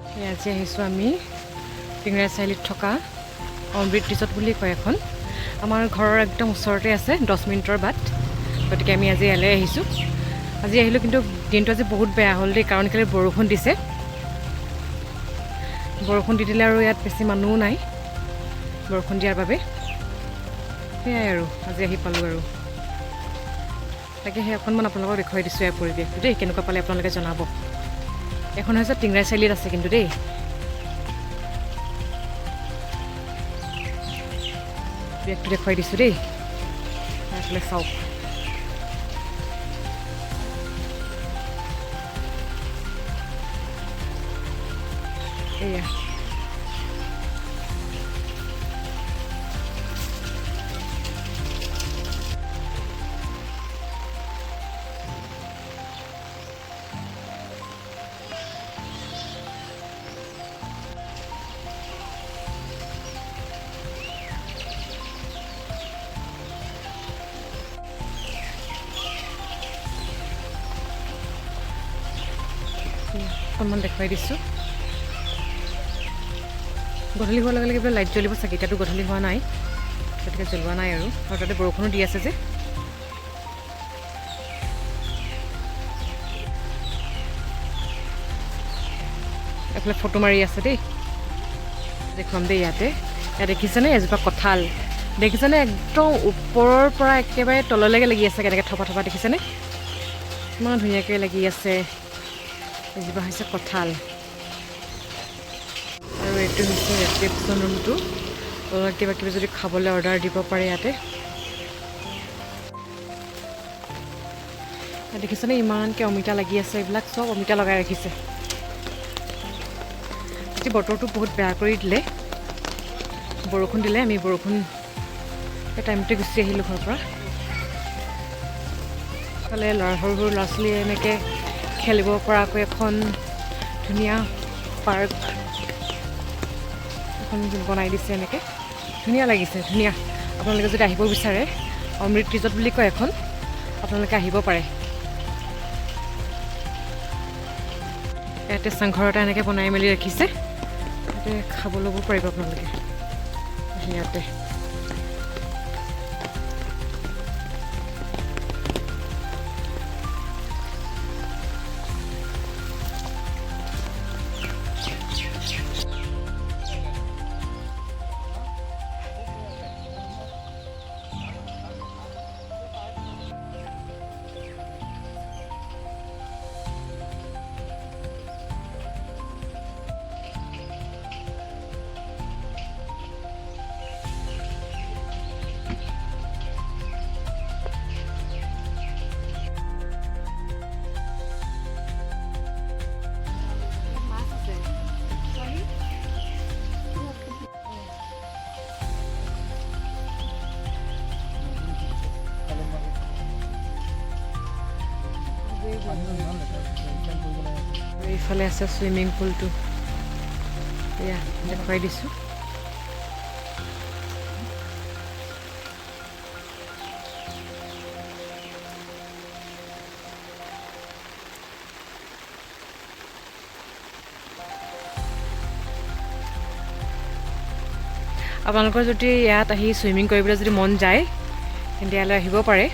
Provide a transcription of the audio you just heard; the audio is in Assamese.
আজি আহিছোঁ আমি টিংৰাই চাৰিআলিত থকা অমৃত ৰিজৰ্ট বুলি কয় এখন। আমাৰ ঘৰৰ একদম ওচৰতে আছে, 10 মিনিটৰ বাট। গতিকে আমি আজি ইয়ালৈ আহিছোঁ। আজি আহিলোঁ কিন্তু দিনটো আজি বহুত বেয়া হ'ল দেই, কাৰণ কেলৈ বৰষুণ দিছে। বৰষুণ দি দিলে আৰু ইয়াত বেছি মানুহো নাই, বৰষুণ দিয়াৰ বাবে। সেয়াই আৰু আজি আহি পালোঁ আৰু তাকে সেই অকণমান আপোনালোকক দেখুৱাই দিছোঁ ইয়াৰ পৰিৱেশটো দেই, কেনেকুৱা পালে আপোনালোকে জনাব। এখন হৈছে টিংৰাই চাৰিআলিত আছে কিন্তু দেই। পৰিৱেশটো দেখুৱাই দিছোঁ দেই, এইফালে চাওক। এয়া অকণমান দেখুৱাই দিছোঁ। গধূলি হোৱাৰ লগে লগে বোলে লাইট জ্বলিব চাগে, এতিয়াতো গধূলি হোৱা নাই, গতিকে জ্বলোৱা নাই আৰু তাতে বৰষুণো দি আছে যে। এইফালে ফটো মাৰি আছে দেই, দেখুৱাম দেই। ইয়াত দেখিছেনে এজোপা কঁঠাল, দেখিছেনে একদম ওপৰৰ পৰা একেবাৰে তললৈকে লাগি আছে, কেনেকৈ থপা থপা দেখিছেনে, ইমান ধুনীয়াকৈ লাগি আছে। এজোপা হৈছে কঁঠাল। আৰু এইটো হৈছে ৰিচেপশ্যন ৰুমটো, কিবা কিবি যদি খাবলৈ অৰ্ডাৰ দিব পাৰে ইয়াতে। দেখিছেনে ইমানকৈ অমিতা লাগি আছে, এইবিলাক চব অমিতা লগাই ৰাখিছে। আজি বতৰটো বহুত বেয়া কৰি দিলে, বৰষুণ দিলে। আমি বৰষুণ সেই টাইমতে গুচি আহিলোঁ ঘৰৰ পৰা। ইফালে সৰু সৰু ল'ৰা ছোৱালীয়ে এনেকৈ খেলিব পৰাকৈ এখন ধুনীয়া পাৰ্ক এখন বনাই দিছে, এনেকৈ ধুনীয়া লাগিছে, ধুনীয়া। আপোনালোকে যদি আহিব বিচাৰে, অমৃত ৰিজৰ্ট বুলি কয় এখন, আপোনালোকে আহিব পাৰে। ইয়াতে চাংঘৰ এটা এনেকৈ বনাই মেলি ৰাখিছে, ইয়াতে খাব ল'ব পাৰিব আপোনালোকে ইয়াতে। এইফালে আছে চুইমিং পুলটো, এয়া দেখুৱাই দিছোঁ। আপোনালোকৰ যদি ইয়াত আহি চুইমিং কৰিবলৈ যদি মন যায়, তেন্তে ইয়ালৈ আহিব পাৰে।